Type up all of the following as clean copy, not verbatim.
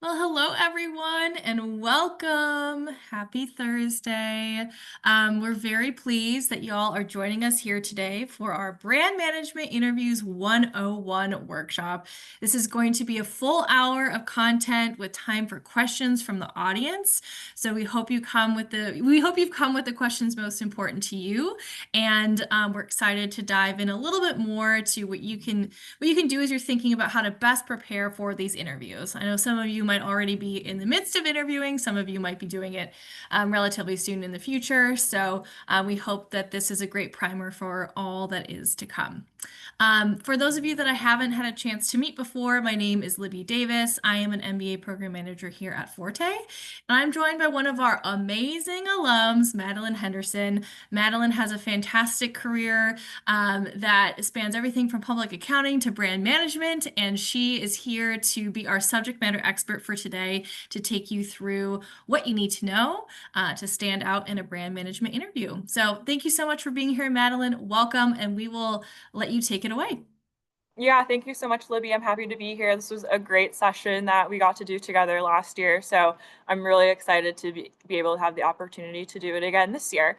Well, hello everyone and welcome. Happy Thursday. We're very pleased that y'all are joining us here today for our Brand Management Interviews 101 workshop. This is going to be a full hour of content with time for questions from the audience. So we hope you've come with the questions most important to you, and we're excited to dive in a little bit more to what you can do as you're thinking about how to best prepare for these interviews. I know some of you might already be in the midst of interviewing, some of you might be doing it relatively soon in the future. So we hope that this is a great primer for all that is to come. For those of you that I haven't had a chance to meet before, my name is Libby Davis. I am an MBA program manager here at Forte, and I'm joined by one of our amazing alums, Madeline Henderson. Madeline has a fantastic career that spans everything from public accounting to brand management, and she is here to be our subject matter expert for today to take you through what you need to know to stand out in a brand management interview. So thank you so much for being here, Madeline. Welcome, and we will let you take it away. Yeah, thank you so much, Libby. I'm happy to be here. This was a great session that we got to do together last year. So I'm really excited to be able to have the opportunity to do it again this year.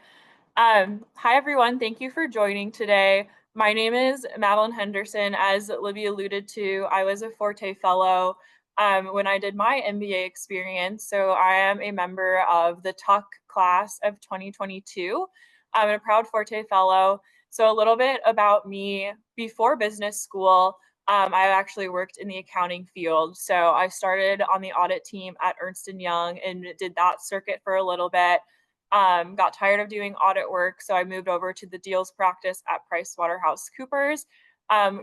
Hi, everyone. Thank you for joining today. My name is Madeline Henderson. As Libby alluded to, I was a Forte Fellow when I did my MBA experience. So I am a member of the Tuck class of 2022. I'm a proud Forte Fellow. So a little bit about me before business school. I actually worked in the accounting field. So I started on the audit team at Ernst & Young and did that circuit for a little bit. Got tired of doing audit work, so I moved over to the deals practice at PricewaterhouseCoopers.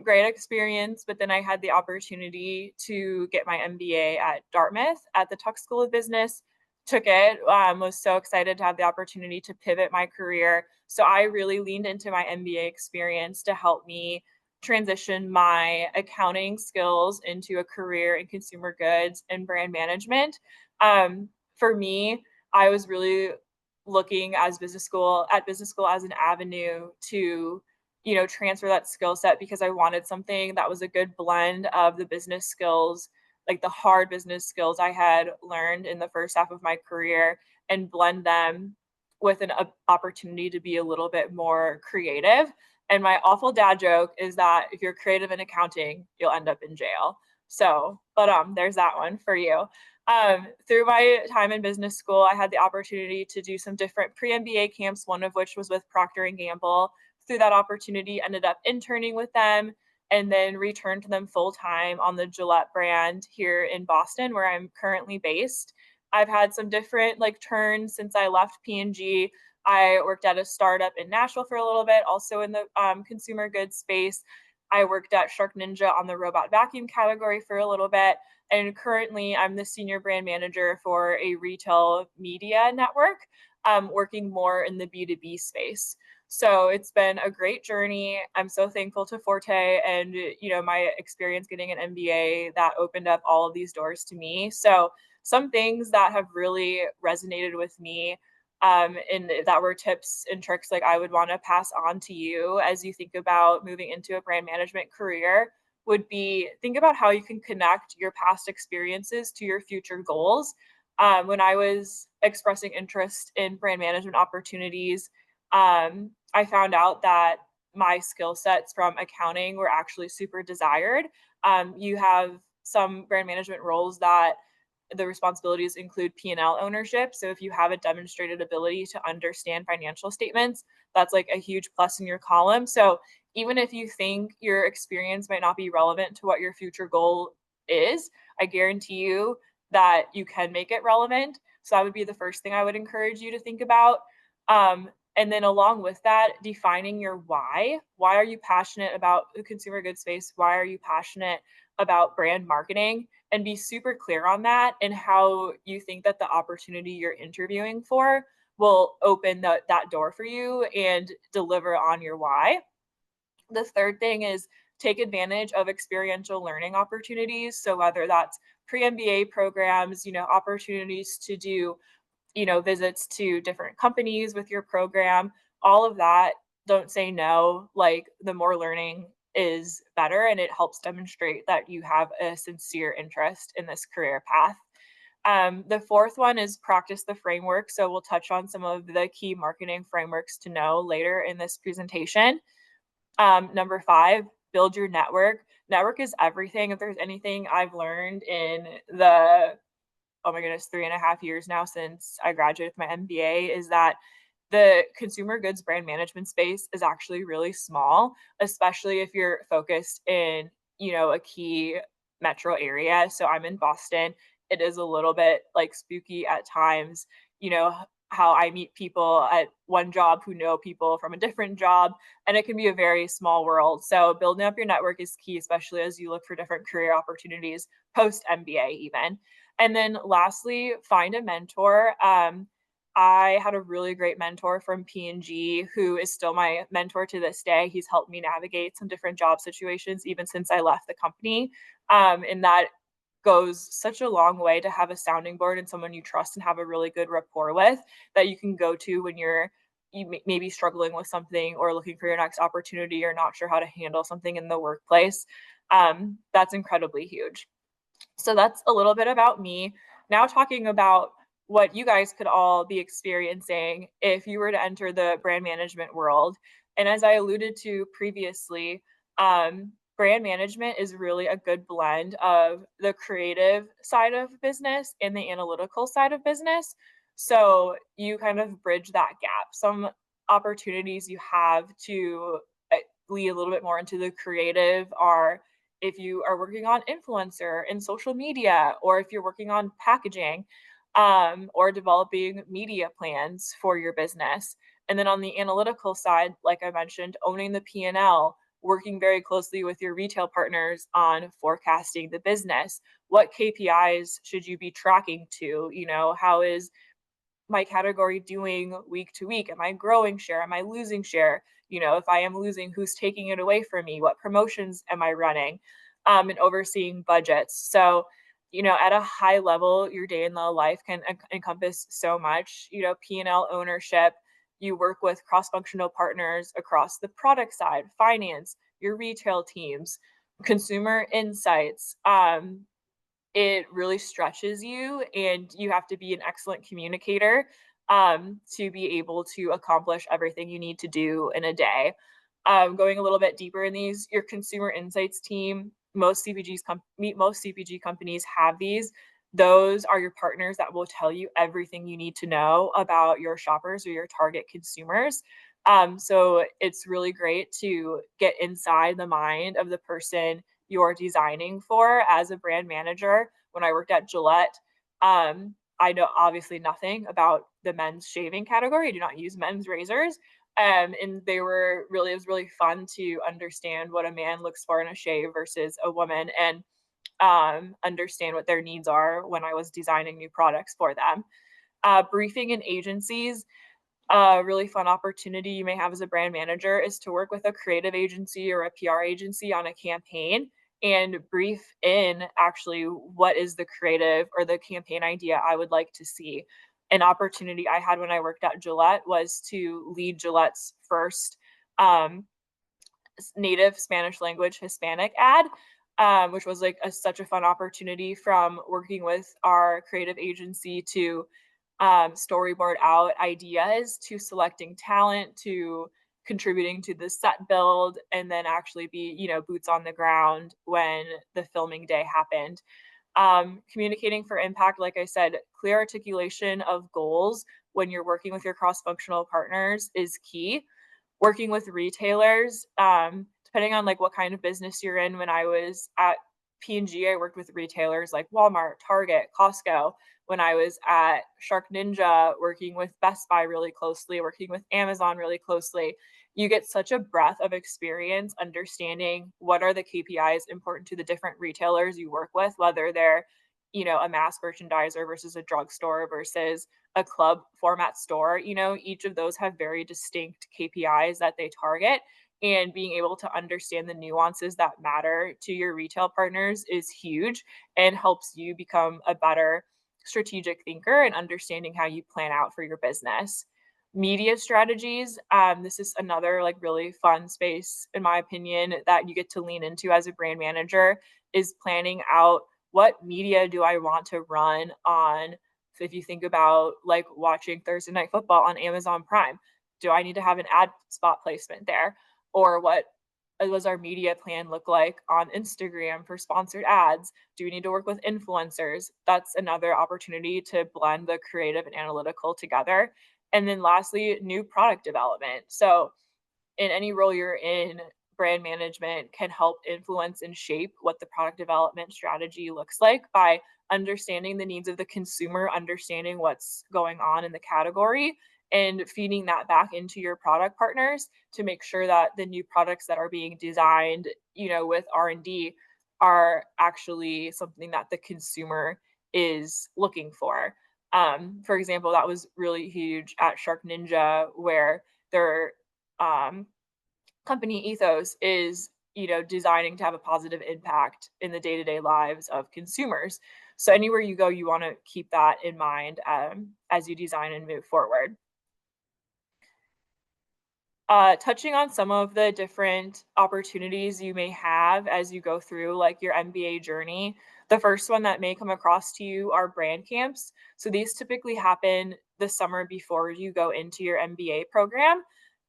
Great experience, but then I had the opportunity to get my MBA at Dartmouth at the Tuck School of Business. Took it, was so excited to have the opportunity to pivot my career. So I really leaned into my MBA experience to help me transition my accounting skills into a career in consumer goods and brand management. For me, I was really looking as business school as an avenue to transfer that skill set because I wanted something that was a good blend of the business skills, like the hard business skills I had learned in the first half of my career, and blend them with an opportunity to be a little bit more creative. And my awful dad joke is that if you're creative in accounting, you'll end up in jail. So, but there's that one for you. Through my time in business school, I had the opportunity to do some different pre-MBA camps, one of which was with Procter and Gamble. Through that opportunity, ended up interning with them and then returned to them full time on the Gillette brand here in Boston, where I'm currently based. I've had some different turns since I left P&G. I worked at a startup in Nashville for a little bit, also in the consumer goods space. I worked at Shark Ninja on the robot vacuum category for a little bit. And currently, I'm the senior brand manager for a retail media network, working more in the B2B space. So it's been a great journey. I'm so thankful to Forte and my experience getting an MBA that opened up all of these doors to me. So some things that have really resonated with me, and that were tips and tricks like I would want to pass on to you as you think about moving into a brand management career would be think about how you can connect your past experiences to your future goals. When I was expressing interest in brand management opportunities, I found out that my skill sets from accounting were actually super desired. You have some brand management roles that the responsibilities include P&L ownership. So if you have a demonstrated ability to understand financial statements, that's like a huge plus in your column. So even if you think your experience might not be relevant to what your future goal is, I guarantee you that you can make it relevant. So that would be the first thing I would encourage you to think about. And then along with that, defining your why. Why are you passionate about the consumer goods space? Why are you passionate about brand marketing? And be super clear on that and how you think that the opportunity you're interviewing for will open that door for you and deliver on your why. The third thing is take advantage of experiential learning opportunities. So whether that's pre-MBA programs, opportunities to do, visits to different companies with your program, all of that, don't say no. Like the more learning is better and it helps demonstrate that you have a sincere interest in this career path. The fourth one is practice the framework. So we'll touch on some of the key marketing frameworks to know later in this presentation. Number five, build your network. Network is everything. If there's anything I've learned in the, oh my goodness, 3.5 years now since I graduated with my MBA, is that the consumer goods brand management space is actually really small, especially if you're focused in, a key metro area. So I'm in Boston. It is a little bit like spooky at times, how I meet people at one job who know people from a different job, and it can be a very small world. So building up your network is key, especially as you look for different career opportunities post MBA even. And then lastly, find a mentor. I had a really great mentor from P&G who is still my mentor to this day. He's helped me navigate some different job situations even since I left the company. And that goes such a long way to have a sounding board and someone you trust and have a really good rapport with that you can go to when you may be struggling with something or looking for your next opportunity or not sure how to handle something in the workplace. That's incredibly huge. So that's a little bit about me. Now talking about what you guys could all be experiencing if you were to enter the brand management world. And as I alluded to previously, brand management is really a good blend of the creative side of business and the analytical side of business. So you kind of bridge that gap. Some opportunities you have to lead a little bit more into the creative are if you are working on influencer and social media, or if you're working on packaging, or developing media plans for your business. And then on the analytical side, like I mentioned, owning the P&L, working very closely with your retail partners on forecasting the business. What KPIs should you be tracking to? How is my category doing week to week? Am I growing share? Am I losing share? If I am losing, who's taking it away from me? What promotions am I running? And overseeing budgets. So, at a high level, your day in the life can encompass so much, P&L ownership. You work with cross-functional partners across the product side, finance, your retail teams, consumer insights. It really stretches you, and you have to be an excellent communicator to be able to accomplish everything you need to do in a day. Going a little bit deeper in these, your consumer insights team, most CPG companies have these. Those are your partners that will tell you everything you need to know about your shoppers or your target consumers. So it's really great to get inside the mind of the person you're designing for as a brand manager. When I worked at Gillette, I know obviously nothing about the men's shaving category. I do not use men's razors. And it was really fun to understand what a man looks for in a shave versus a woman, and understand what their needs are when I was designing new products for them. Briefing in agencies, a really fun opportunity you may have as a brand manager is to work with a creative agency or a PR agency on a campaign and brief in actually what is the creative or the campaign idea I would like to see. An opportunity I had when I worked at Gillette was to lead Gillette's first native Spanish language Hispanic ad, which was like such a fun opportunity, from working with our creative agency to storyboard out ideas to selecting talent to contributing to the set build, and then actually be boots on the ground when the filming day happened. Communicating for impact, like I said, clear articulation of goals when you're working with your cross-functional partners is key. Working with retailers, depending on like what kind of business you're in. When I was at P&G, I worked with retailers like Walmart, Target, Costco. When I was at Shark Ninja, working with Best Buy really closely, working with Amazon really closely, you get such a breadth of experience understanding what are the KPIs important to the different retailers you work with, whether they're, a mass merchandiser versus a drugstore versus a club format store. Each of those have very distinct KPIs that they target, and being able to understand the nuances that matter to your retail partners is huge and helps you become a better strategic thinker and understanding how you plan out for your business. Media strategies. This is another like really fun space, in my opinion, that you get to lean into as a brand manager, is planning out what media do I want to run on? So if you think about like watching Thursday Night Football on Amazon Prime, do I need to have an ad spot placement there? Or what does our media plan look like on Instagram for sponsored ads? Do we need to work with influencers? That's another opportunity to blend the creative and analytical together. And then lastly, new product development. So in any role you're in, brand management can help influence and shape what the product development strategy looks like by understanding the needs of the consumer, understanding what's going on in the category, and feeding that back into your product partners to make sure that the new products that are being designed, with R&D are actually something that the consumer is looking for. For example, that was really huge at Shark Ninja, where their um, company ethos is designing to have a positive impact in the day-to-day lives of consumers. So anywhere you go, you want to keep that in mind as you design and move forward. Touching on some of the different opportunities you may have as you go through like your MBA journey. The first one that may come across to you are brand camps. So these typically happen the summer before you go into your MBA program.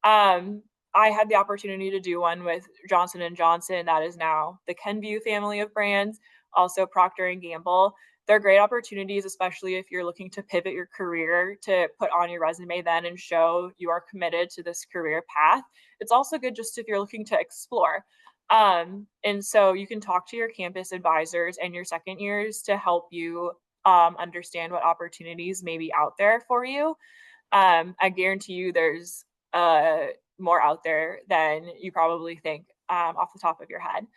Um, I had the opportunity to do one with Johnson and Johnson, that is now the Kenvue family of brands, also Procter and Gamble. They're great opportunities, especially if you're looking to pivot your career, to put on your resume then and show you are committed to this career path. It's also good just if you're looking to explore. And so you can talk to your campus advisors and your second years to help you understand what opportunities may be out there for you. I guarantee you there's more out there than you probably think off the top of your head.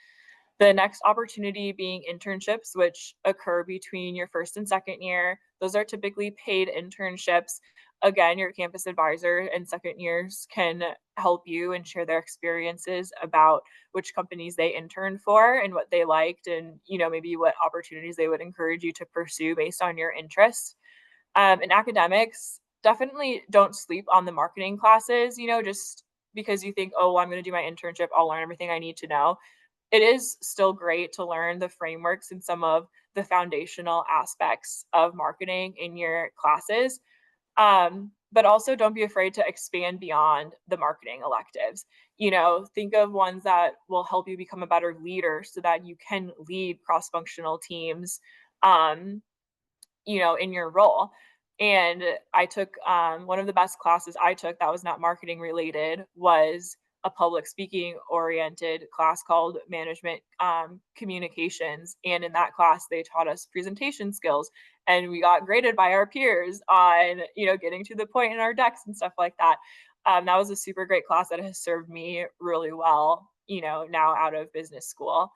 The next opportunity being internships, which occur between your first and second year. Those are typically paid internships. Again, your campus advisor and second years can help you and share their experiences about which companies they interned for and what they liked, and maybe what opportunities they would encourage you to pursue based on your interests. In academics, definitely don't sleep on the marketing classes, just because you think, oh, well, I'm going to do my internship, I'll learn everything I need to know. It is still great to learn the frameworks and some of the foundational aspects of marketing in your classes. But also don't be afraid to expand beyond the marketing electives. Think of ones that will help you become a better leader so that you can lead cross-functional teams, in your role. And I took one of the best classes I took that was not marketing related was a public speaking oriented class called management communications. And in that class, they taught us presentation skills, and we got graded by our peers on, getting to the point in our decks and stuff like that. That was a super great class that has served me really well, now out of business school.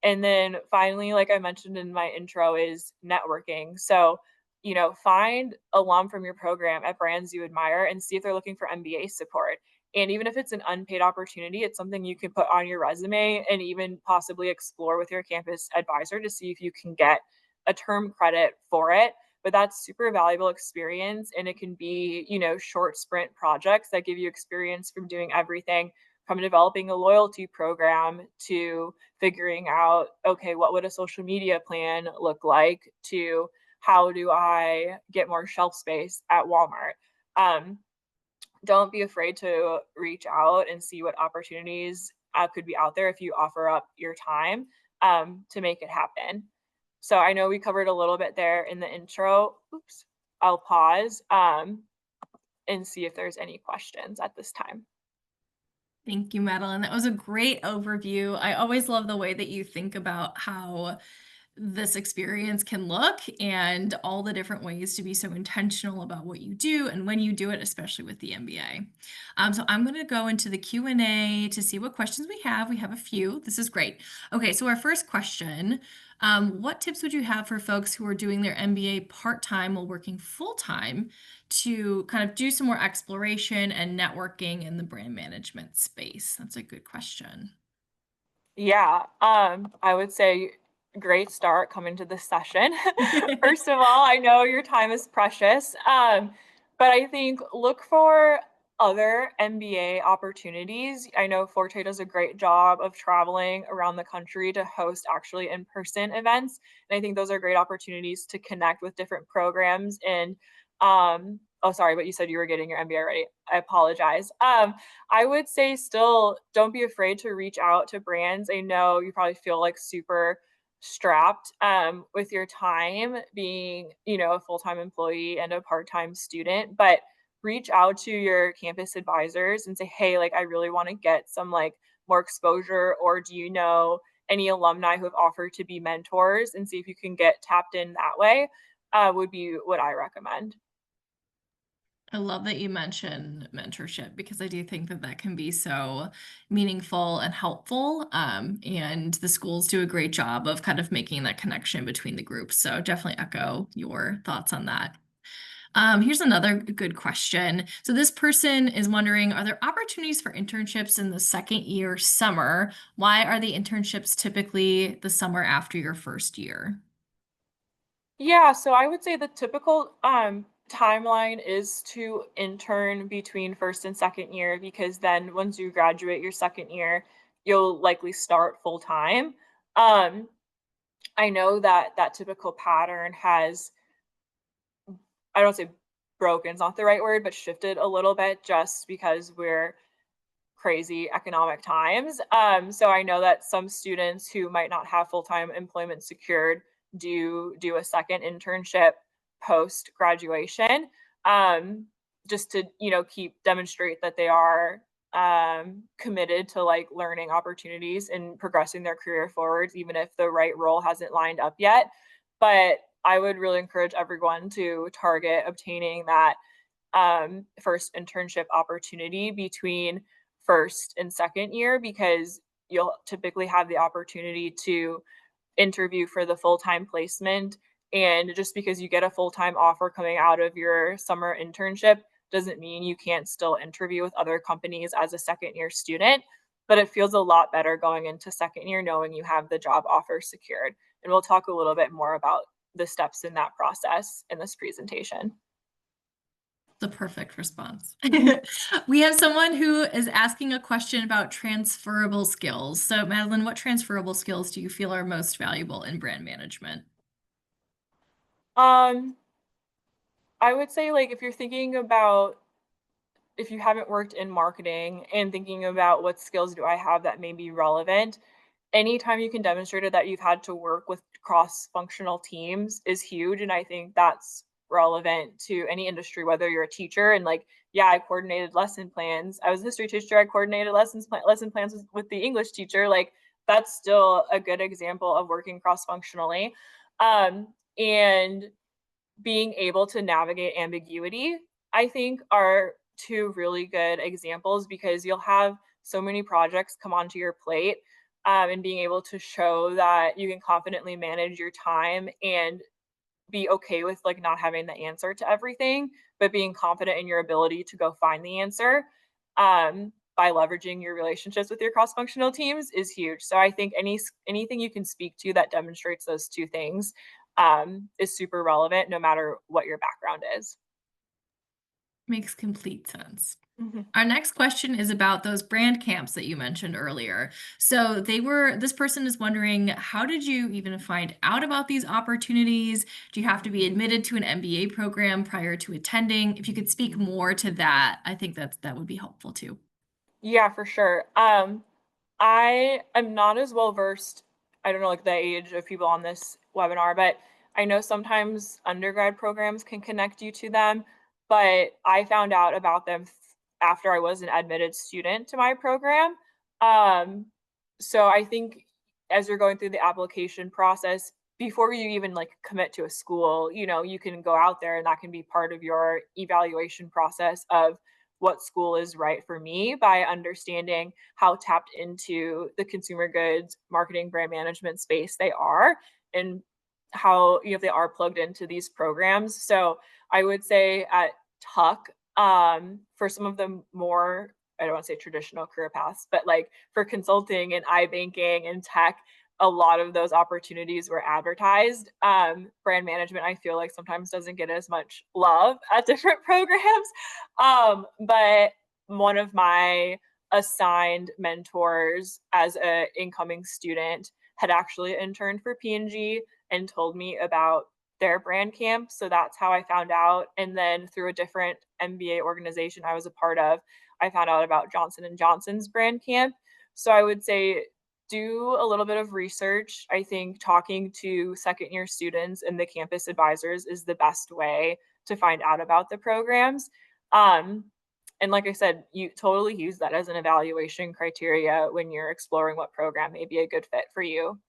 And then finally, like I mentioned in my intro, is networking. So, find alum from your program at brands you admire and see if they're looking for MBA support. And even if it's an unpaid opportunity, it's something you can put on your resume and even possibly explore with your campus advisor to see if you can get a term credit for it. But that's super valuable experience. And it can be, short sprint projects that give you experience from doing everything from developing a loyalty program to figuring out, okay, what would a social media plan look like, to how do I get more shelf space at Walmart. Don't be afraid to reach out and see what opportunities could be out there if you offer up your time to make it happen. So I know we covered a little bit there in the intro. Oops, I'll pause and see if there's any questions at this time. Thank you, Madeline. That was a great overview. I always love the way that you think about how this experience can look and all the different ways to be so intentional about what you do and when you do it, especially with the MBA. So I'm going to go into the Q&A to see what questions we have. We have a few. This is great. Okay, so our first question, what tips would you have for folks who are doing their MBA part-time while working full-time to kind of do some more exploration and networking in the brand management space? That's a good question. Yeah, I would say great start coming to this session. First of all, I know your time is precious, but I think look for other MBA opportunities, I know Forte does a great job of traveling around the country to host actually in-person events, and I think those are great opportunities to connect with different programs and, oh, sorry, but you said you were getting your MBA ready. I apologize. I would say still don't be afraid to reach out to brands. I know you probably feel like super strapped with your time being, a full-time employee and a part-time student, but reach out to your campus advisors and say, hey, like I really want to get some like more exposure, or do you know any alumni who have offered to be mentors, and see if you can get tapped in that way, would be what I recommend. I love that you mentioned mentorship because I do think that that can be so meaningful and helpful. And the schools do a great job of kind of making that connection between the groups. So definitely echo your thoughts on that. Here's another good question. So this person is wondering, are there opportunities for internships in the second year summer? Why are the internships typically the summer after your first year? Yeah, so I would say the typical timeline is to intern between first and second year, because then once you graduate your second year, you'll likely start full time. Um, I know that that typical pattern has, I don't say broken, it's not the right word, but shifted a little bit just because we're crazy economic times. So I know that some students who might not have full-time employment secured do a second internship post graduation, um, just to keep demonstrate that they are committed to like learning opportunities and progressing their career forwards, even if the right role hasn't lined up yet. But I would really encourage everyone to target obtaining that first internship opportunity between first and second year, because you'll typically have the opportunity to interview for the full-time placement. And just because you get a full-time offer coming out of your summer internship doesn't mean you can't still interview with other companies as a second year student. But it feels a lot better going into second year knowing you have the job offer secured. And we'll talk a little bit more about the steps in that process in this presentation. The perfect response. We have someone who is asking a question about transferable skills. So, Madeline, what transferable skills do you feel are most valuable in brand management? Um, I would say, like, if you're thinking about, if you haven't worked in marketing and thinking about what skills do I have that may be relevant, anytime you can demonstrate that you've had to work with cross-functional teams is huge. And I think that's relevant to any industry, whether you're a teacher and like, yeah, I coordinated lesson plans. I was a history teacher, I coordinated lesson plans with the English teacher. Like that's still a good example of working cross-functionally. And being able to navigate ambiguity, I think, are two really good examples, because you'll have so many projects come onto your plate, and being able to show that you can confidently manage your time and be okay with like not having the answer to everything, but being confident in your ability to go find the answer, by leveraging your relationships with your cross-functional teams is huge. So I think anything you can speak to that demonstrates those two things is super relevant, no matter what your background is. Makes complete sense. Mhm. Our next question is about those brand camps that you mentioned earlier. So this person is wondering, how did you even find out about these opportunities? Do you have to be admitted to an MBA program prior to attending? If you could speak more to that, I think that would be helpful too. Yeah, for sure. I am not as well versed. I don't know like the age of people on this webinar, but I know sometimes undergrad programs can connect you to them, but I found out about them after I was an admitted student to my program. Um, so I think as you're going through the application process, before you even like commit to a school, you can go out there, and that can be part of your evaluation process of what school is right for me, by understanding how tapped into the consumer goods marketing brand management space they are, and how if they are plugged into these programs. So I would say at Tuck, for some of the more, I don't want to say traditional career paths, but like for consulting and iBanking and tech, a lot of those opportunities were advertised. Brand management, I feel like sometimes doesn't get as much love at different programs. But one of my assigned mentors as a incoming student had actually interned for P&G and told me about their brand camp. So that's how I found out. And then through a different MBA organization I was a part of, I found out about Johnson and Johnson's brand camp. So I would say do a little bit of research. I think talking to second year students and the campus advisors is the best way to find out about the programs. Um, and like I said, you totally use that as an evaluation criteria when you're exploring what program may be a good fit for you.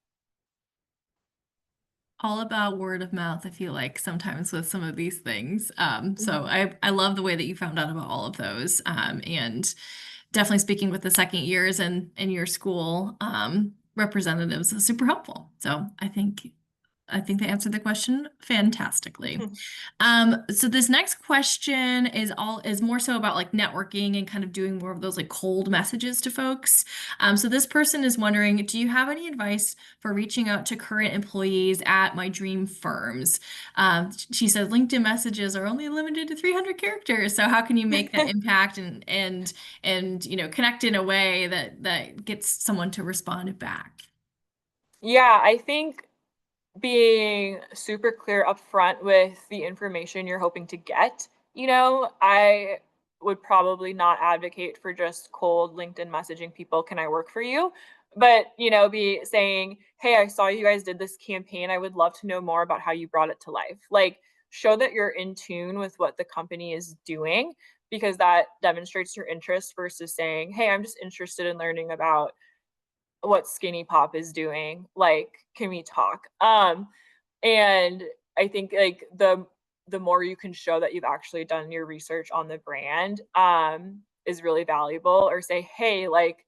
All about word of mouth, I feel like sometimes with some of these things. So Mhm. I love the way that you found out about all of those. And definitely speaking with the second years and your school representatives is super helpful. So I think they answered the question fantastically. So this next question is more so about like networking and kind of doing more of those like cold messages to folks. So this person is wondering, do you have any advice for reaching out to current employees at my dream firms? She said LinkedIn messages are only limited to 300 characters. So how can you make that impact and connect in a way that gets someone to respond back? Yeah, I think being super clear upfront with the information you're hoping to get. I would probably not advocate for just cold LinkedIn messaging people, can I work for you? But, be saying, hey, I saw you guys did this campaign. I would love to know more about how you brought it to life. Like, show that you're in tune with what the company is doing because that demonstrates your interest versus saying, hey, I'm just interested in learning about what Skinny Pop is doing. Like, can we talk? And I think like the more you can show that you've actually done your research on the brand, is really valuable. Or say, hey, like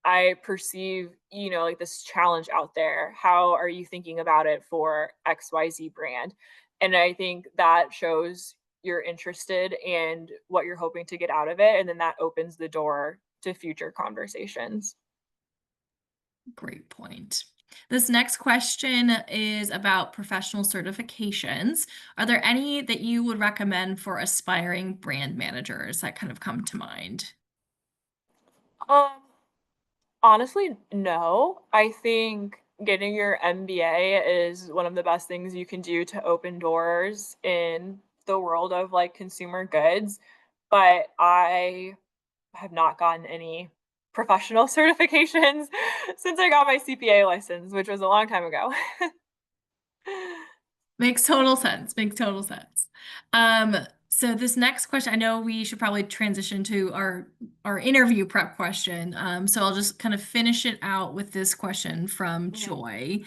I perceive, like this challenge out there. How are you thinking about it for XYZ brand? And I think that shows you're interested and what you're hoping to get out of it. And then that opens the door to future conversations. Great point. This next question is about professional certifications. Are there any that you would recommend for aspiring brand managers that kind of come to mind? Um, Honestly, no. I think getting your MBA is one of the best things you can do to open doors in the world of like consumer goods, but I have not gotten any professional certifications since I got my CPA license, which was a long time ago. Makes total sense. Makes total sense. Um, so this next question, I know we should probably transition to our interview prep question. So I'll just kind of finish it out with this question from Mhm. Joy.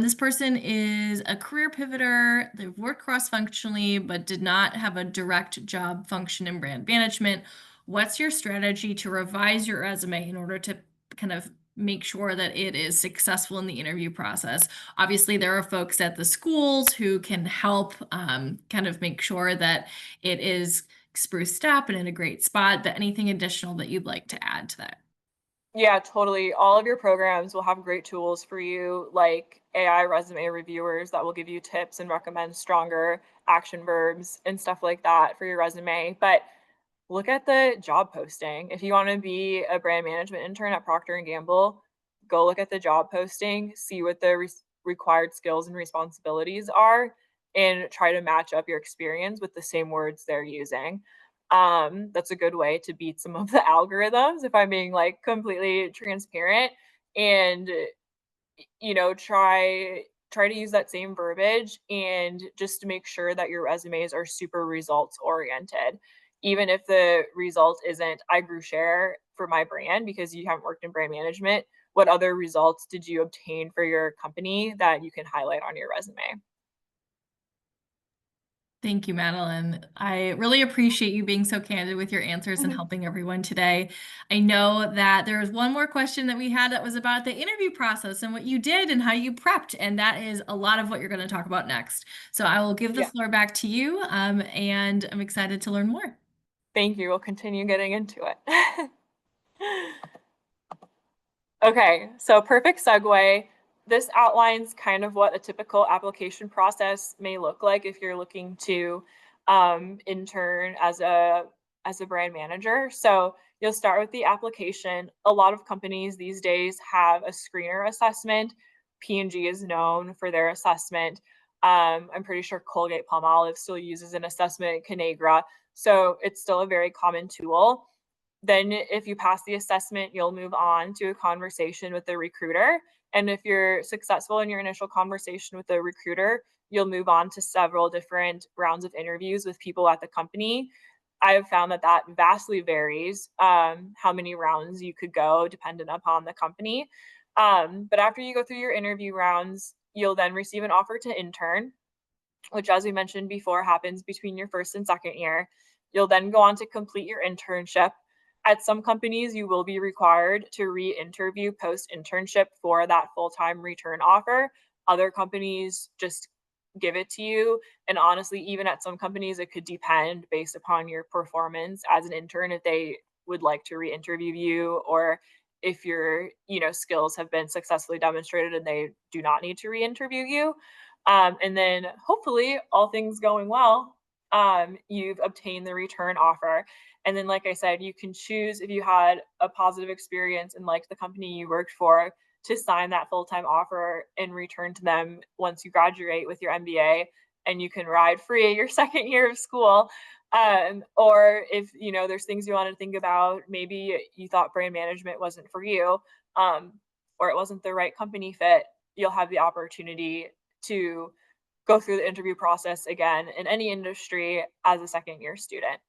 This person is a career pivoter. They've worked cross-functionally, but did not have a direct job function in brand management. What's your strategy to revise your resume in order to kind of make sure that it is successful in the interview process? Obviously, there are folks at the schools who can help kind of make sure that it is spruced up and in a great spot, but anything additional that you'd like to add to that? Yeah, totally. All of your programs will have great tools for you, like AI resume reviewers that will give you tips and recommend stronger action verbs and stuff like that for your resume. But look at the job posting. If you want to be a brand management intern at Procter and Gamble, go look at the job posting, see what the required skills and responsibilities are, and try to match up your experience with the same words they're using. That's a good way to beat some of the algorithms if I'm being like completely transparent. And try to use that same verbiage and just to make sure that your resumes are super results oriented. Even if the result isn't I grew share for my brand because you haven't worked in brand management, what other results did you obtain for your company that you can highlight on your resume? Thank you, Madeline. I really appreciate you being so candid with your answers and Mhm. helping everyone today. I know that there was one more question that we had that was about the interview process and what you did and how you prepped, and that is a lot of what you're going to talk about next. So I will give the Yeah, floor back to you, and I'm excited to learn more. thank you. We'll continue getting into it. Okay, so perfect segue. This outlines kind of what a typical application process may look like if you're looking to intern as a as a brand manager. So you'll start with the application. A lot of companies these days have a screener assessment. P&G is known for their assessment. I'm pretty sure Colgate Palmolive still uses an assessment, Conagra. So it's still a very common tool. Then if you pass the assessment, you'll move on to a conversation with the recruiter. And if you're successful in your initial conversation with the recruiter, you'll move on to several different rounds of interviews with people at the company. I have found that that vastly varies how many rounds you could go dependent upon the company. But after you go through your interview rounds, you'll then receive an offer to intern, which, as we mentioned before, happens between your first and second year. You'll then go on to complete your internship. At some companies, you will be required to re-interview post-internship for that full-time return offer. Other companies just give it to you. And honestly, even at some companies, it could depend based upon your performance as an intern if they would like to re-interview you, or if your skills have been successfully demonstrated and they do not need to re-interview you. And then hopefully, all things going well, you've obtained the return offer. And then, like I said, you can choose, if you had a positive experience and like the company you worked for, to sign that full-time offer and return to them once you graduate with your MBA, and you can ride free your second year of school. Or if there's things you want to think about, maybe you thought brand management wasn't for you, or it wasn't the right company fit, you'll have the opportunity to go through the interview process again in any industry as a second year student.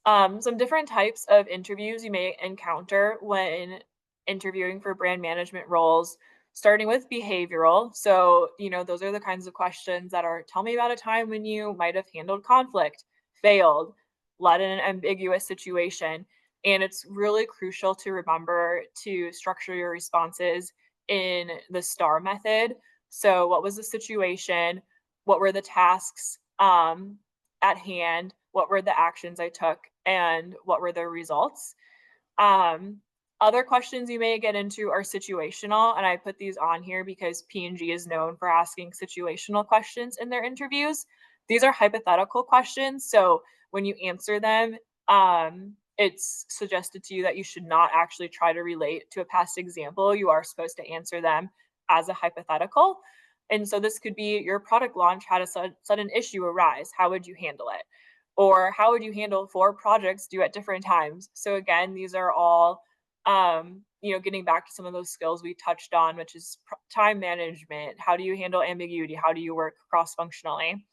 Some different types of interviews you may encounter when interviewing for brand management roles, starting with behavioral. So, those are the kinds of questions that are, tell me about a time when you might have handled conflict, failed, led in an ambiguous situation. And it's really crucial to remember to structure your responses in the STAR method. So, what was the situation? What were the tasks at hand? What were the actions I took? And what were the results? Other questions you may get into are situational, and I put these on here because P&G is known for asking situational questions in their interviews. These are hypothetical questions, so when you answer them, it's suggested to you that you should not actually try to relate to a past example. You are supposed to answer them as a hypothetical. And so this could be, your product launch had a sudden issue arise. How would you handle it? Or how would you handle 4 projects due at different times? So again, these are all getting back to some of those skills we touched on, which is time management. How do you handle ambiguity? How do you work cross-functionally?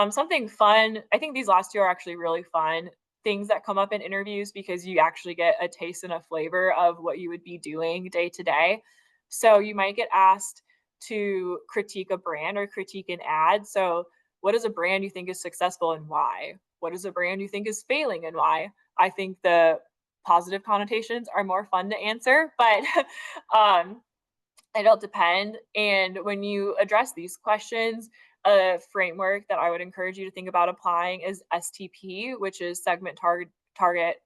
Something fun, I think these last 2 are actually really fun things that come up in interviews, because you actually get a taste and a flavor of what you would be doing day to day. So you might get asked to critique a brand or critique an ad. So what is a brand you think is successful and why? What is a brand you think is failing and why? I think the positive connotations are more fun to answer, but it'll depend. And when you address these questions, a framework that I would encourage you to think about applying is STP, which is segment target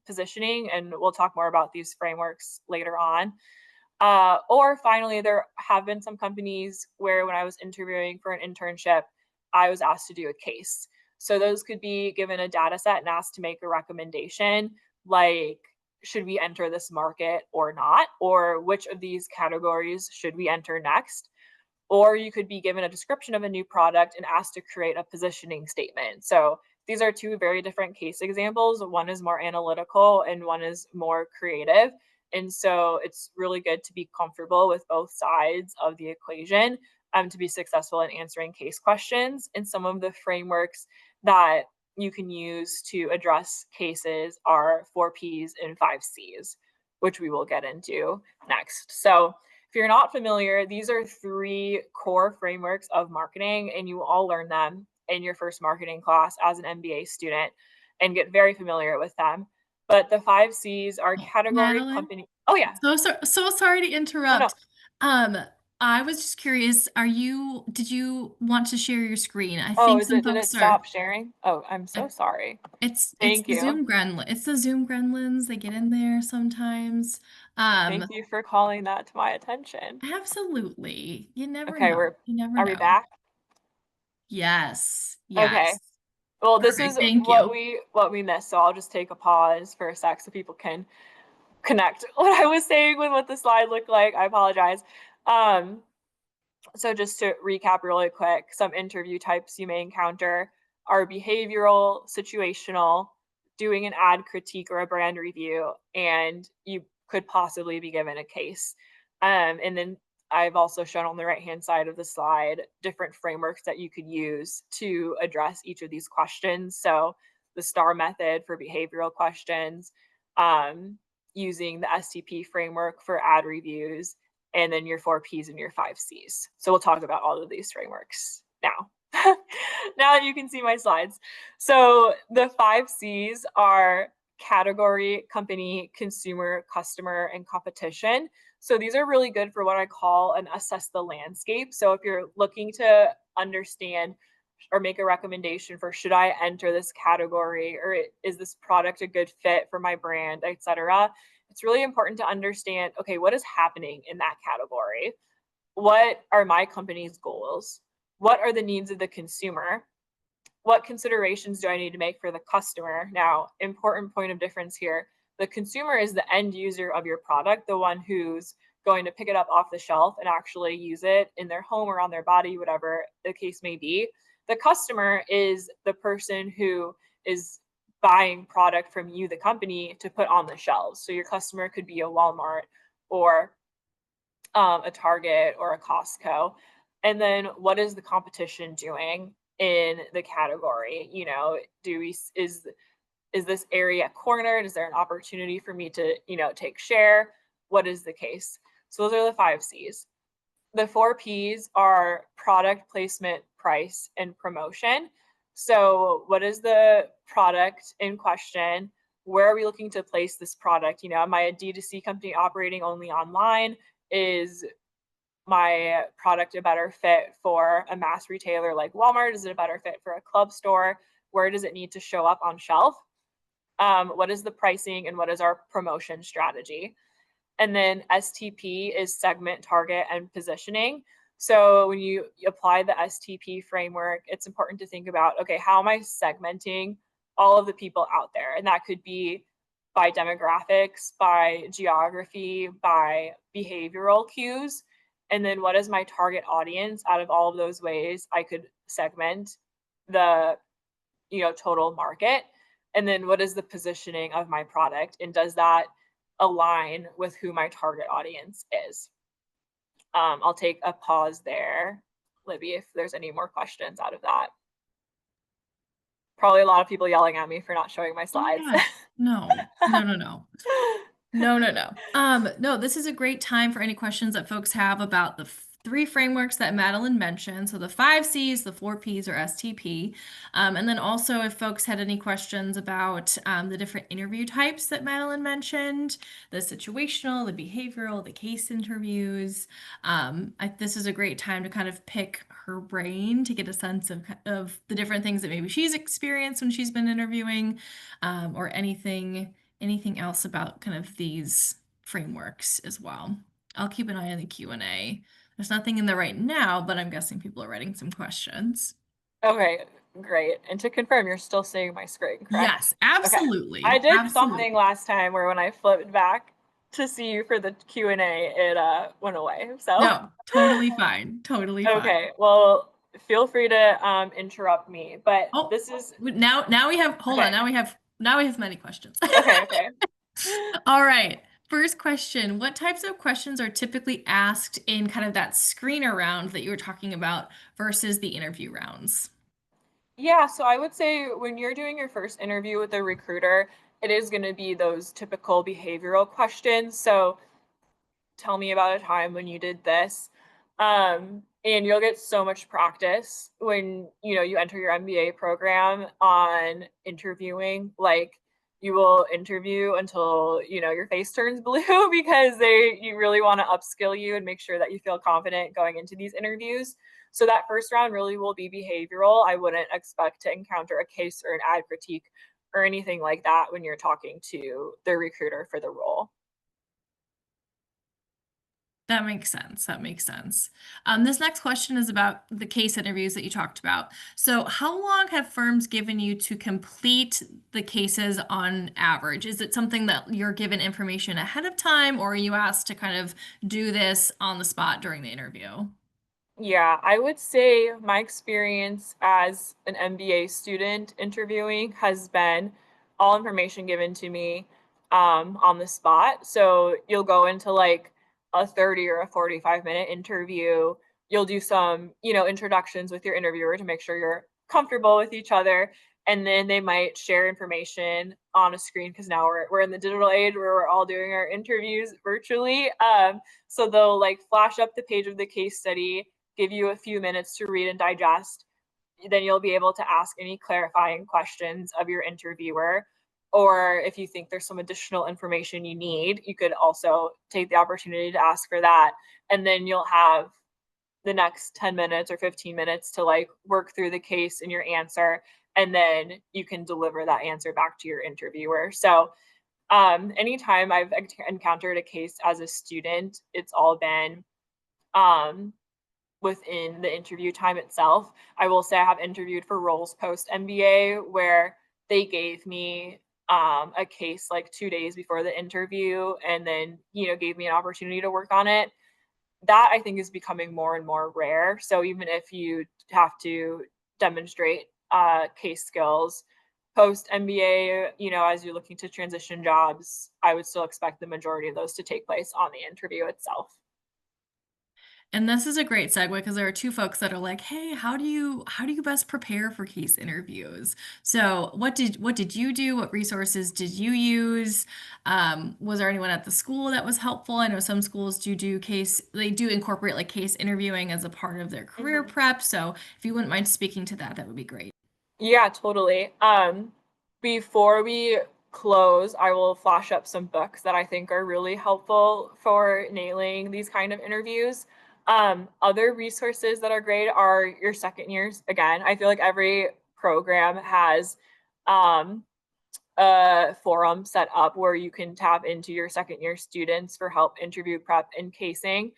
positioning, and we'll talk more about these frameworks later on. Or finally, there have been some companies where when I was interviewing for an internship, I was asked to do a case. So those could be given a data set and asked to make a recommendation, like, should we enter this market or not? Or which of these categories should we enter next? Or you could be given a description of a new product and asked to create a positioning statement. So these are 2 very different case examples. One is more analytical and one is more creative. And so it's really good to be comfortable with both sides of the equation to be successful in answering case questions. And some of the frameworks that you can use to address cases are 4 Ps and 5 Cs, which we will get into next. So if you're not familiar, these are 3 core frameworks of marketing, and you will all learn them in your first marketing class as an MBA student and get very familiar with them. But the 5 Cs are category, Madeline, company. Oh, yeah. so sorry to Oh, no. interrupt. Um, I was just curious, did you want to share your screen? I Oh, think some did it folks are. stop sharing? Oh, I'm so I- sorry. it's Thank the you. Zoom gremlin. It's the Zoom gremlins. They get in there sometimes. Thank Um, you for calling that to my attention. Absolutely. You never Okay, know. You never are we know. back? Yes. Okay. Yes. Well, this Perfect. is Thank you. what we missed, so I'll just take a pause for a sec so people can connect what I was saying with what the slide looked like. I apologize. Um, so just to recap really quick, some interview types you may encounter are behavioral, situational, doing an ad critique or a brand review, and you could possibly be given a case. And then I've also shown on the right-hand side of the slide different frameworks that you could use to address each of these questions. So the STAR method for behavioral questions, um, using the STP framework for ad reviews, and then your 4Ps and your 5Cs. So we'll talk about all of these frameworks now. Now that you can see my slides. So the 5Cs are category, company, consumer, customer, and competition. So these are really good for what I call an assess the landscape. So if you're looking to understand or make a recommendation for should I enter this category, or is this product a good fit for my brand, etc., it's really important to understand, okay, what is happening in that category? What are my company's goals? What are the needs of the consumer? What considerations do I need to make for the customer? Now, important point of difference here, the consumer is the end user of your product, the one who's going to pick it up off the shelf and actually use it in their home or on their body, whatever the case may be. The customer is the person who is buying product from you, the company, to put on the shelves. So your customer could be a Walmart or a Target or a Costco. And then what is the competition doing in the category? You know, do we is this area cornered? Is there an opportunity for me to, take share? What is the case? So those are the 5 Cs. The 4 Ps are product placement, price, and promotion. So what is the product in question? Where are we looking to place this product? Am I a D2C company operating only online? Is my product a better fit for a mass retailer like Walmart? Is it a better fit for a club store? Where does it need to show up on shelf? What is the pricing and what is our promotion strategy? And then STP is segment, target, and positioning. So when you apply the STP framework, it's important to think about, okay, how am I segmenting all of the people out there? And that could be by demographics, by geography, by behavioral cues. And then what is my target audience out of all of those ways I could segment the total market? And then what is the positioning of my product? And does that align with who my target audience is? I'll take a pause there, Libby, if there's any more questions out of that. Probably a lot of people yelling at me for not showing my Oh slides. my gosh. No, no, no, no. No, no, no. No, this is a great time for any questions that folks have about the three frameworks that Madeline mentioned. So the 5 Cs, the 4 Ps, or STP. And then also if folks had any questions about the different interview types that Madeline mentioned, the situational, the behavioral, the case interviews. This is a great time to kind of pick her brain to get a sense of the different things that maybe she's experienced when she's been interviewing, or anything else about kind of these frameworks as well. I'll keep an eye on the Q&A. There's nothing in there right now, but I'm guessing people are writing some questions. Okay, great. And to confirm, you're still seeing my screen, correct? Yes, Okay. I absolutely. did something Absolutely. last time where when I flipped back to see you for the Q&A, it went away. So No, totally fine. Totally fine. okay, well, feel free to interrupt me, but Oh, this is now we have, hold on, okay. now we have many questions. Okay, okay. All right. First question, what types of questions are typically asked in kind of that screener round that you were talking about versus the interview rounds? Yeah, so I would say when you're doing your first interview with a recruiter, it is going to be those typical behavioral questions. So tell me about a time when you did this. And you'll get so much practice when you enter your MBA program on interviewing. Like you will interview until your face turns blue because you really want to upskill you and make sure that you feel confident going into these interviews. So that first round really will be behavioral. I wouldn't expect to encounter a case or an ad critique or anything like that when you're talking to the recruiter for the role. That makes sense. That makes sense. This next question is about the case interviews that you talked about. So, how long have firms given you to complete the cases on average? Is it something that you're given information ahead of time, or are you asked to kind of do this on the spot during the interview? Yeah, I would say my experience as an MBA student interviewing has been all information given to me on the spot. So you'll go into like a 30 or a 45-minute interview. You'll do some, introductions with your interviewer to make sure you're comfortable with each other. And then they might share information on a screen because now we're in the digital age where we're all doing our interviews virtually. So they'll like flash up the page of the case study, give you a few minutes to read and digest. Then you'll be able to ask any clarifying questions of your interviewer. Or if you think there's some additional information you need, you could also take the opportunity to ask for that. And then you'll have the next 10 minutes or 15 minutes to like work through the case and your answer. And then you can deliver that answer back to your interviewer. So anytime I've encountered a case as a student, it's all been um, within the interview time itself. I will say I have interviewed for roles post MBA where they gave me a case like 2 days before the interview and then, gave me an opportunity to work on it. That I think is becoming more and more rare. So even if you have to demonstrate case skills post MBA, as you're looking to transition jobs, I would still expect the majority of those to take place on the interview itself. And this is a great segue because there are two folks that are like, "Hey, how do you best prepare for case interviews?" So, what did you do? What resources did you use? Was there anyone at the school that was helpful? I know some schools they do incorporate like case interviewing as a part of their career Mhm. prep. So, if you wouldn't mind speaking to that, that would be great. Yeah, totally. Before we close, I will flash up some books that I think are really helpful for nailing these kind of interviews. Other resources that are great are your second years. Again, I feel like every program has um, a forum set up where you can tap into your second year students for help interview prep and casing.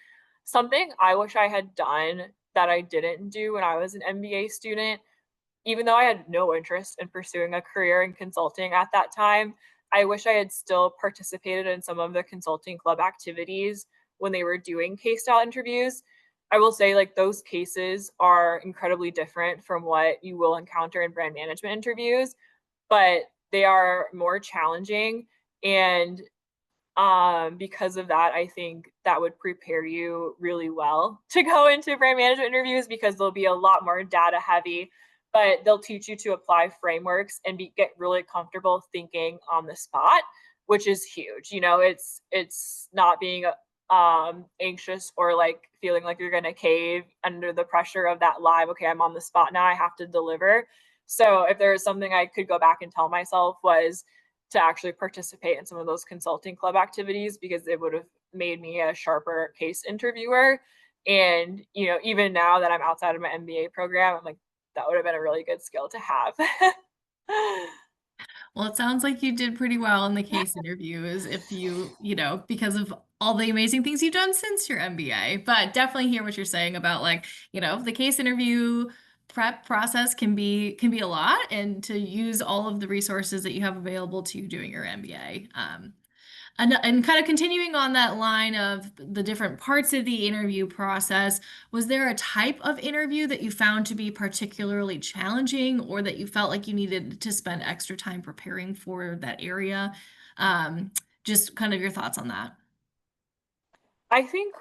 Something I wish I had done that I didn't do when I was an MBA student, even though I had no interest in pursuing a career in consulting at that time, I wish I had still participated in some of the consulting club activities when they were doing case style interviews. I will say, like, those cases are incredibly different from what you will encounter in brand management interviews, but they are more challenging. And because of that, I think that would prepare you really well to go into brand management interviews because they'll be a lot more data heavy, but they'll teach you to apply frameworks and get really comfortable thinking on the spot, which is huge. It's not being anxious or like feeling like you're going to cave under the pressure of that live, okay, I'm on the spot now, I have to deliver. So if there was something I could go back and tell myself was to actually participate in some of those consulting club activities because it would have made me a sharper case interviewer. And, even now that I'm outside of my MBA program, I'm like, that would have been a really good skill to have. Well, it sounds like you did pretty well in the case interviews if because of all the amazing things you've done since your MBA. But definitely hear what you're saying about like, the case interview prep process can be a lot and to use all of the resources that you have available to you doing your MBA. And kind of continuing on that line of the different parts of the interview process, was there a type of interview that you found to be particularly challenging or that you felt like you needed to spend extra time preparing for that area? Um, just kind of your thoughts on that. I think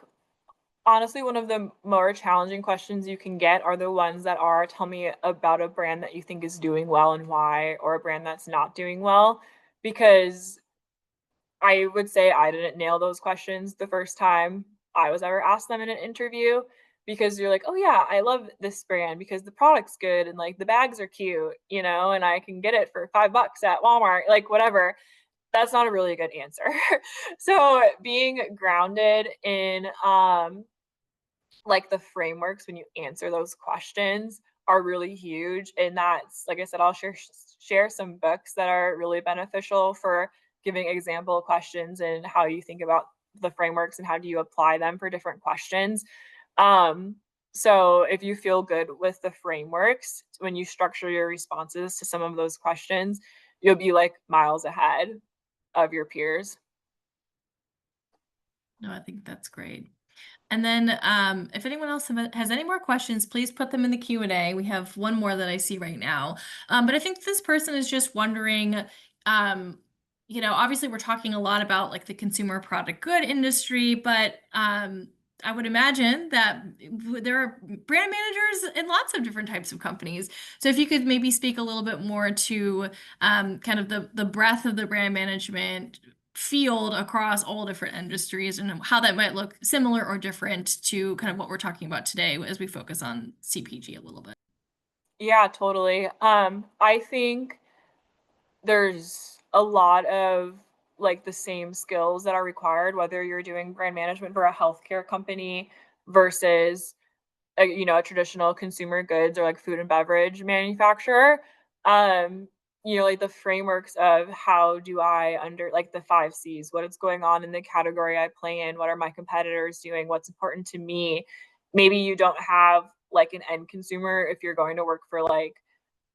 honestly, one of the more challenging questions you can get are the ones that are tell me about a brand that you think is doing well and why, or a brand that's not doing well. Because I would say I didn't nail those questions the first time I was ever asked them in an interview because you're like, "Oh yeah, I love this brand because the product's good and like the bags are cute, and I can get it for $5 at Walmart, like whatever." That's not a really good answer. So, being grounded in like the frameworks when you answer those questions are really huge, and that's like I said, I'll share some books that are really beneficial for giving example questions and how you think about the frameworks and how do you apply them for different questions. Um, so if you feel good with the frameworks, when you structure your responses to some of those questions, you'll be like miles ahead of your peers. No, I think that's great. And then, if anyone else has any more questions, please put them in the Q&A. We have one more that I see right now. But I think this person is just wondering, um, obviously we're talking a lot about like the consumer product good industry, but I would imagine that there are brand managers in lots of different types of companies. So if you could maybe speak a little bit more to kind of the breadth of the brand management field across all different industries and how that might look similar or different to kind of what we're talking about today as we focus on CPG a little bit. Yeah, totally. I think there's a lot of like the same skills that are required, whether you're doing brand management for a healthcare company versus a traditional consumer goods or like food and beverage manufacturer. Um, like the frameworks of how do I under like the 5 C's, what is going on in the category I play in, what are my competitors doing, what's important to me. Maybe you don't have like an end consumer if you're going to work for like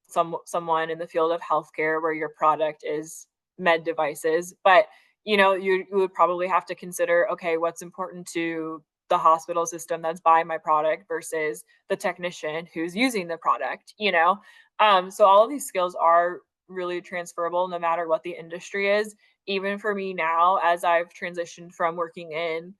someone in the field of healthcare where your product is med devices, but you would probably have to consider, okay, what's important to the hospital system that's buying my product versus the technician who's using the product. So all of these skills are really transferable no matter what the industry is. Even for me now, as I've transitioned from working in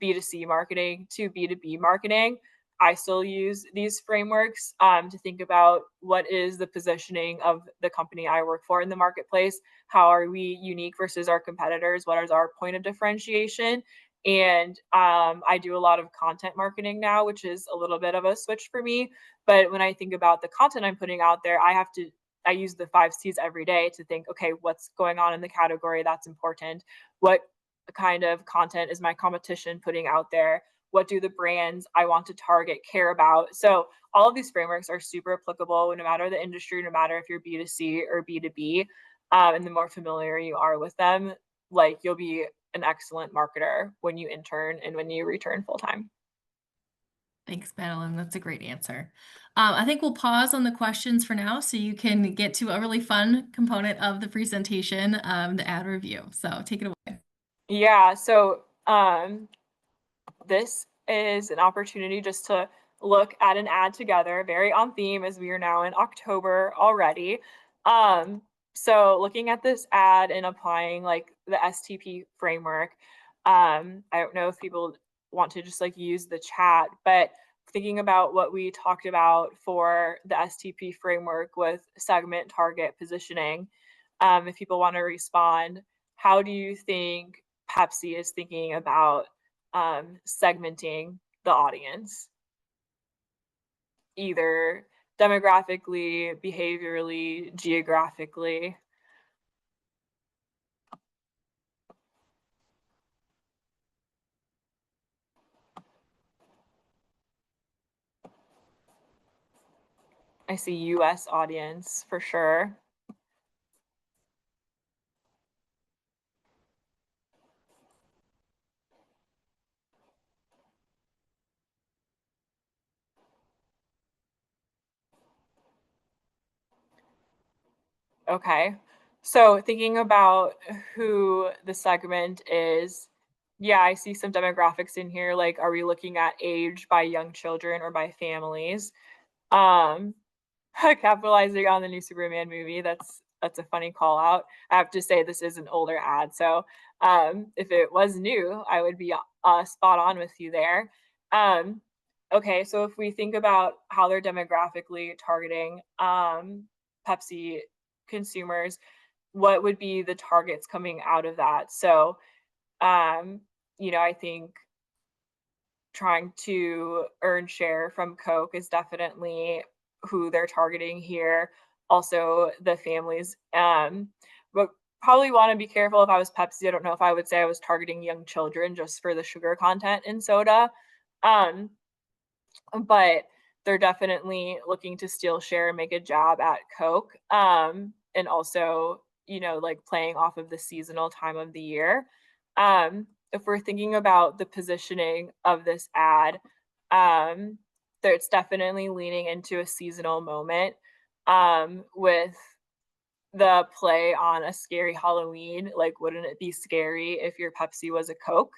B2C marketing to B2B marketing, I still use these frameworks to think about what is the positioning of the company I work for in the marketplace. How are we unique versus our competitors? What is our point of differentiation? And I do a lot of content marketing now, which is a little bit of a switch for me. But when I think about the content I'm putting out there, I use the 5 C's every day to think, okay, what's going on in the category that's important? What kind of content is my competition putting out there? What do the brands I want to target care about? So all of these frameworks are super applicable no matter the industry, no matter if you're B2C or B2B. And the more familiar you are with them, like you'll be an excellent marketer when you intern and when you return full time. Thanks, Madeline. That's a great answer. I think we'll pause on the questions for now so you can get to a really fun component of the presentation, the ad review. So take it away. Yeah. So this is an opportunity just to look at an ad together, very on theme as we are now in October already. Um, so looking at this ad and applying like the STP framework, I don't know if people want to just like use the chat, but thinking about what we talked about for the STP framework with segment, target, positioning, if people want to respond, how do you think Pepsi is thinking about segmenting the audience, either demographically, behaviorally, geographically? I see US audience for sure. Okay. So thinking about who the segment is, yeah, I see some demographics in here. Like, are we looking at age by young children or by families? Um, capitalizing on the new Superman movie. That's a funny call out. I have to say this is an older ad, so if it was new, I would be spot on with you there. Um, okay, so if we think about how they're demographically targeting Pepsi consumers, what would be the targets coming out of that? So, um, I think trying to earn share from Coke is definitely who they're targeting here. Also, the families. But probably want to be careful if I was Pepsi. I don't know if I would say I was targeting young children just for the sugar content in soda. Um, but they're definitely looking to steal share and make a jab at Coke. And also, like playing off of the seasonal time of the year. Um, if we're thinking about the positioning of this ad, there it's definitely leaning into a seasonal moment, with the play on a scary Halloween, like, wouldn't it be scary if your Pepsi was a Coke?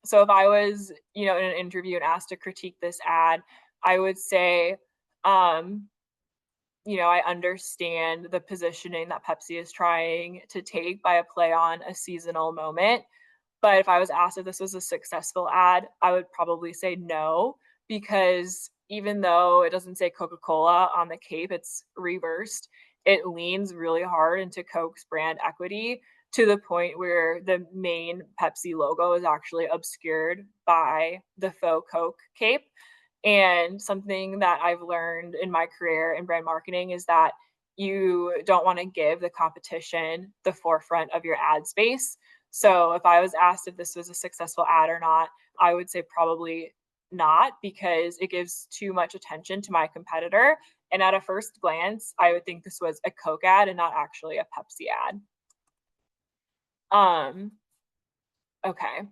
So if I was, in an interview and asked to critique this ad, I would say, um, I understand the positioning that Pepsi is trying to take by a play on a seasonal moment. But if I was asked if this was a successful ad, I would probably say no, because even though it doesn't say Coca-Cola on the cape, it's reversed. It leans really hard into Coke's brand equity to the point where the main Pepsi logo is actually obscured by the faux Coke cape. And something that I've learned in my career in brand marketing is that you don't want to give the competition the forefront of your ad space. So if I was asked if this was a successful ad or not, I would say probably not, because it gives too much attention to my competitor. And at a first glance, I would think this was a Coke ad and not actually a Pepsi ad. Um, okay.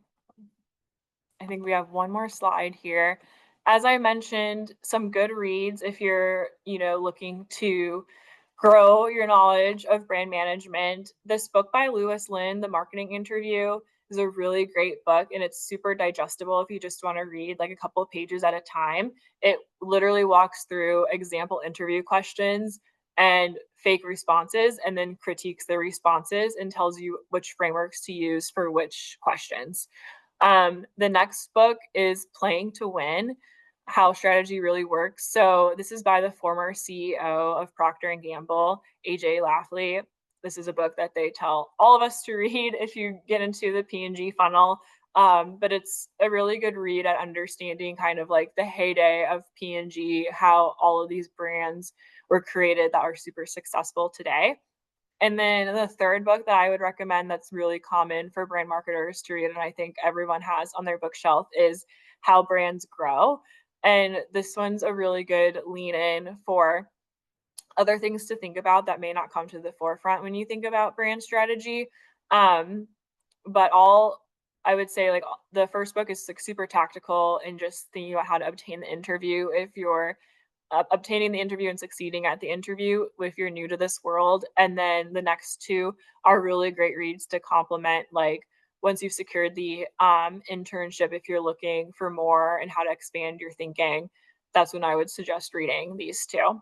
I think we have one more slide here. As I mentioned, some good reads if you're, looking to grow your knowledge of brand management. This book by Lewis Lynn, The Marketing Interview, is a really great book, and it's super digestible if you just want to read like a couple of pages at a time. It literally walks through example interview questions and fake responses and then critiques the responses and tells you which frameworks to use for which questions. The next book is Playing to Win: How Strategy Really Works. So this is by the former CEO of Procter and Gamble, AJ Lafley. This is a book that they tell all of us to read if you get into the P&G funnel. But it's a really good read at understanding kind of like the heyday of P&G, how all of these brands were created that are super successful today. And then the third book that I would recommend that's really common for brand marketers to read, and I think everyone has on their bookshelf, is How Brands Grow. And this one's a really good lean in for other things to think about that may not come to the forefront when you think about brand strategy. Um, but all I would say, like, the first book is like super tactical and just thinking about how to obtain the interview if you're obtaining the interview and succeeding at the interview if you're new to this world. And then the next two are really great reads to complement, like, once you've secured the internship, if you're looking for more and how to expand your thinking, that's when I would suggest reading these two.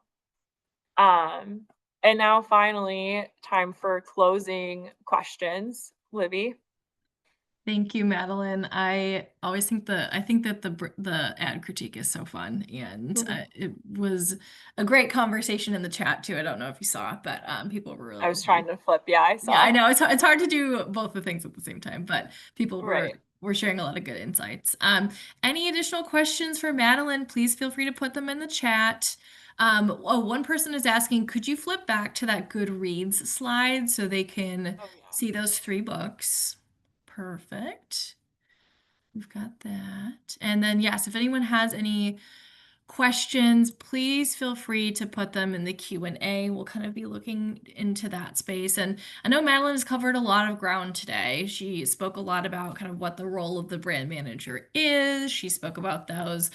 Um, and now finally, time for closing questions. Libby. Thank you, Madeline. I think that the ad critique is so fun, and it was a great conversation in the chat too. I don't know if you saw, but people I was trying were to flip. Yeah, I yeah, I saw. know it's hard to do both the things at the same time, but people Right. were sharing a lot of good insights. Any additional questions for Madeline? Please feel free to put them in the chat. One person is asking, could you flip back to that Goodreads slide so they can Oh yeah. see those 3 books? Perfect. We've got that. And then, yes, if anyone has any questions, please feel free to put them in the Q&A. We'll kind of be looking into that space. And I know Madeline has covered a lot of ground today. She spoke a lot about kind of what the role of the brand manager is. She spoke about those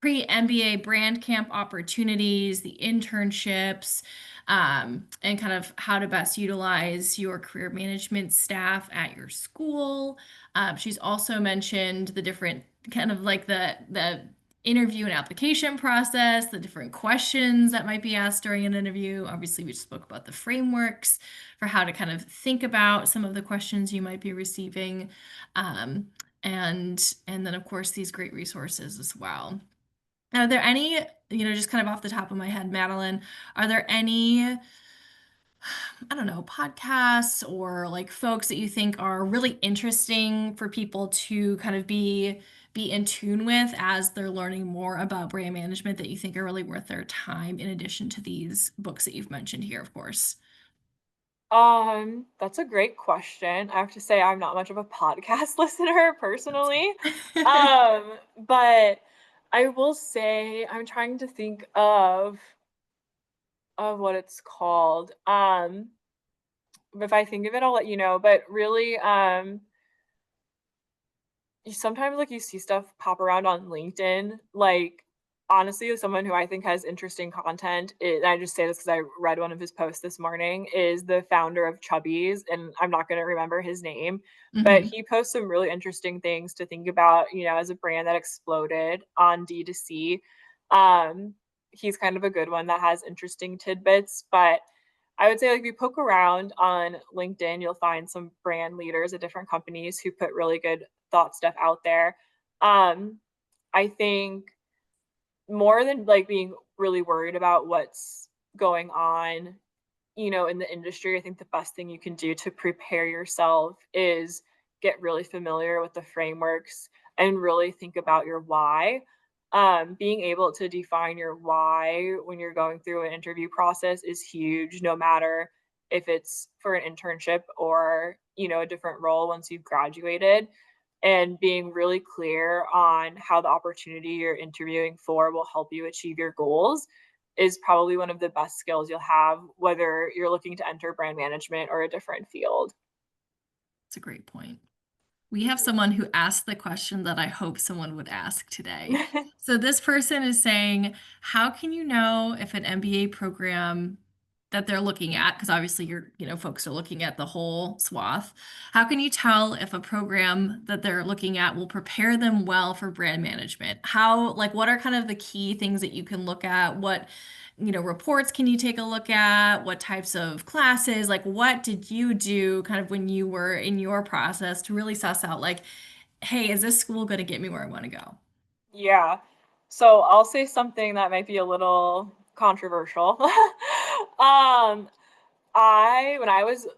pre-MBA brand camp opportunities, the internships, and kind of how to best utilize your career management staff at your school. She's also mentioned the different kind of like the interview and application process, the different questions that might be asked during an interview. Obviously, we spoke about the frameworks for how to kind of think about some of the questions you might be receiving. And then of course these great resources as well. Are there any, just kind of off the top of my head, Madeline, are there any, I don't know, podcasts or like folks that you think are really interesting for people to kind of be in tune with as they're learning more about brand management that you think are really worth their time in addition to these books that you've mentioned here, of course? That's a great question. I have to say I'm not much of a podcast listener personally. But I will say I'm trying to think of what it's called. If I think of it, I'll let you know. But really, sometimes like you see stuff pop around on LinkedIn, like honestly, as someone who I think has interesting content, I just say this because I read one of his posts this morning, is the founder of Chubbies, and I'm not going to remember his name, but Hmm. he posts some really interesting things to think about, as a brand that exploded on D2C. Um, he's kind of a good one that has interesting tidbits, but I would say like if you poke around on LinkedIn, you'll find some brand leaders at different companies who put really good thought stuff out there. Um, I think more than like being really worried about what's going on, in the industry, I think the best thing you can do to prepare yourself is get really familiar with the frameworks and really think about your why. Being able to define your why when you're going through an interview process is huge, no matter if it's for an internship or, a different role once you've graduated. And being really clear on how the opportunity you're interviewing for will help you achieve your goals is probably one of the best skills you'll have, whether you're looking to enter brand management or a different field. It's a great point. We have someone who asked the question that I hope someone would ask today. So this person is saying, how can you know if an MBA program that they're looking at, because obviously folks are looking at the whole swath. How can you tell if a program that they're looking at will prepare them well for brand management? What are kind of the key things that you can look at? What reports can you take a look at? What types of classes? Like, what did you do kind of when you were in your process to really suss out, like, hey, is this school going to get me where I want to go? Yeah. So I'll say something that might be a little controversial. um, when I was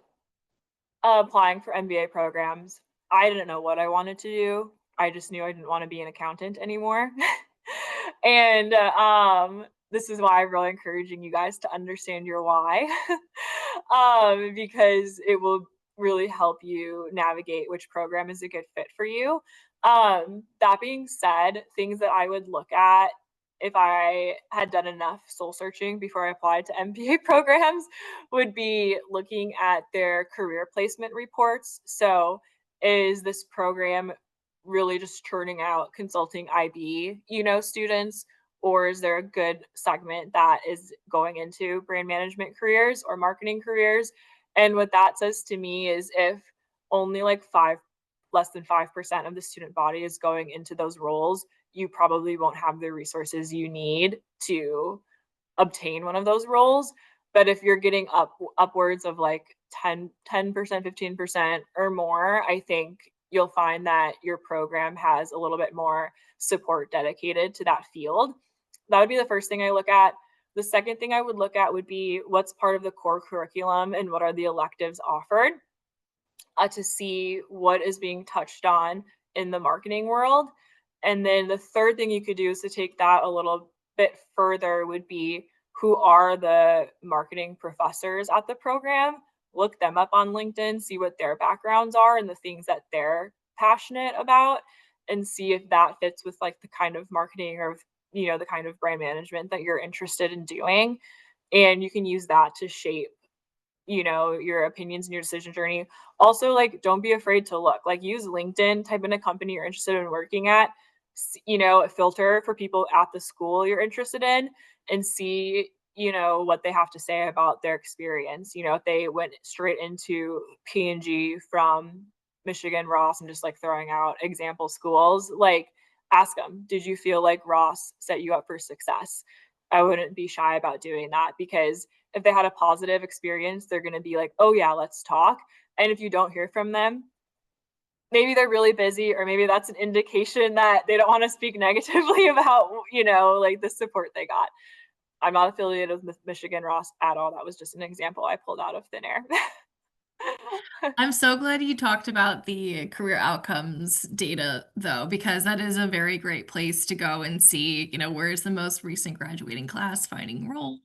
applying for MBA programs, I didn't know what I wanted to do. I just knew I didn't want to be an accountant anymore. And this is why I'm really encouraging you guys to understand your why, because it will really help you navigate which program is a good fit for you. That being said, things that I would look at if I had done enough soul searching before I applied to MBA programs would be looking at their career placement reports. So, is this program really just churning out consulting IB, students, or is there a good segment that is going into brand management careers or marketing careers? And what that says to me is if only like less than 5% of the student body is going into those roles, you probably won't have the resources you need to obtain one of those roles. But if you're getting upwards of like 10%, 15% or more, I think you'll find that your program has a little bit more support dedicated to that field. That would be the first thing I look at. The second thing I would look at would be what's part of the core curriculum and what are the electives offered, to see what is being touched on in the marketing world. And then the third thing you could do is to take that a little bit further would be who are the marketing professors at the program. Look them up on LinkedIn, see what their backgrounds are and the things that they're passionate about, and see if that fits with like the kind of marketing or the kind of brand management that you're interested in doing. And you can use that to shape your opinions and your decision journey. Also, like, don't be afraid to look. Like, use LinkedIn, type in a company you're interested in working at, a filter for people at the school you're interested in, and see, what they have to say about their experience. If they went straight into P&G from Michigan Ross and just like throwing out example schools, like, ask them, did you feel like Ross set you up for success? I wouldn't be shy about doing that because if they had a positive experience, they're going to be like, oh, yeah, let's talk. And if you don't hear from them, maybe they're really busy, or maybe that's an indication that they don't want to speak negatively about, like the support they got. I'm not affiliated with Michigan Ross at all. That was just an example I pulled out of thin air. I'm so glad you talked about the career outcomes data, though, because that is a very great place to go and see, where's the most recent graduating class finding roles,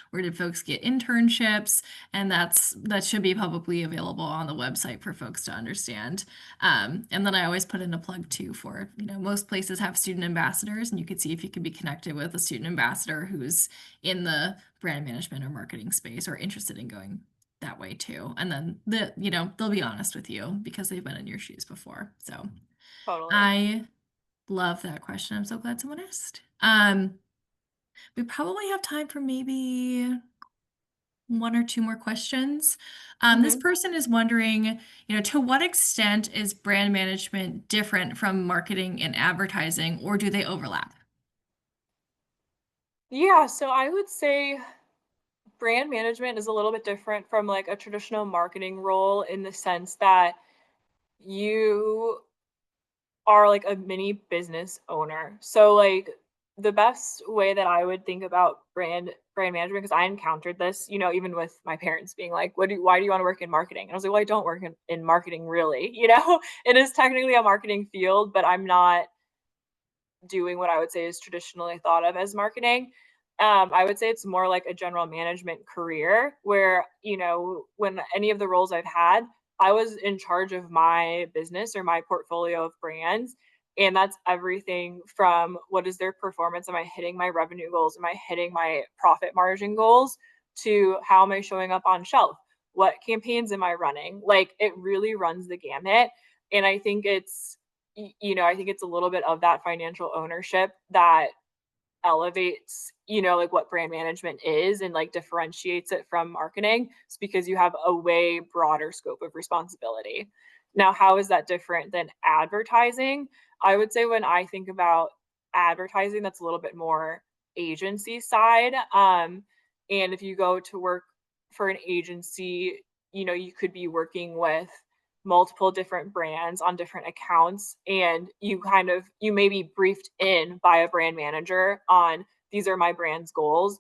where did folks get internships, and that should be publicly available on the website for folks to understand. And then I always put in a plug too for, most places have student ambassadors, and you could see if you could be connected with a student ambassador who's in the brand management or marketing space or interested in going that way too. And then they'll be honest with you because they've been in your shoes before. So Totally. I love that question. I'm so glad someone asked. We probably have time for maybe one or two more questions. This Hmm. person is wondering, to what extent is brand management different from marketing and advertising, or do they overlap? Yeah, so I would say brand management is a little bit different from like a traditional marketing role in the sense that you are like a mini business owner. So like the best way that I would think about brand management, because I encountered this, even with my parents being like, why do you want to work in marketing? And I was like, well, I don't work in marketing really, It is technically a marketing field, but I'm not doing what I would say is traditionally thought of as marketing. I would say it's more like a general management career where, when any of the roles I've had, I was in charge of my business or my portfolio of brands. And that's everything from what is their performance? Am I hitting my revenue goals? Am I hitting my profit margin goals? To how am I showing up on shelf? What campaigns am I running? Like it really runs the gamut. And I think I think it's a little bit of that financial ownership that elevates, like what brand management is and like differentiates it from marketing. It's because you have a way broader scope of responsibility. Now, how is that different than advertising? I would say when I think about advertising, that's a little bit more agency side. And if you go to work for an agency, you could be working with multiple different brands on different accounts, and you may be briefed in by a brand manager on these are my brand's goals,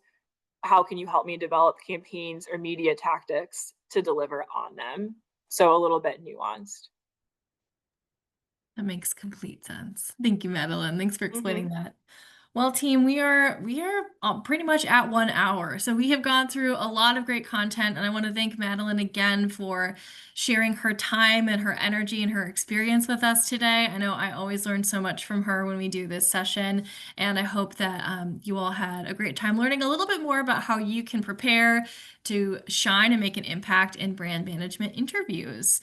how can you help me develop campaigns or media tactics to deliver on them. So a little bit nuanced. That makes complete sense. Thank you, Madeline. Thanks for explaining Hmm. that. Well, team, we are pretty much at 1 hour. So we have gone through a lot of great content, and I want to thank Madeline again for sharing her time and her energy and her experience with us today. I know I always learn so much from her when we do this session, and I hope that you all had a great time learning a little bit more about how you can prepare to shine and make an impact in brand management interviews.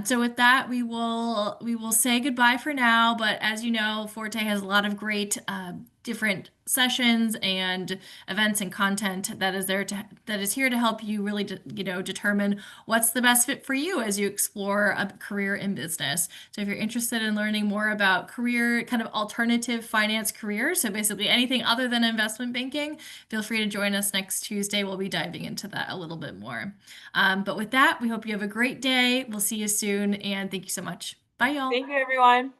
So with that, we will say goodbye for now. But as you know, Forte has a lot of great different sessions and events and content that is here to help you really determine what's the best fit for you as you explore a career in business. So if you're interested in learning more about career kind of alternative finance careers, so basically anything other than investment banking, feel free to join us next Tuesday. We'll be diving into that a little bit more. But with that, we hope you have a great day. We'll see you soon, and thank you so much. Bye, y'all. Thank you, everyone.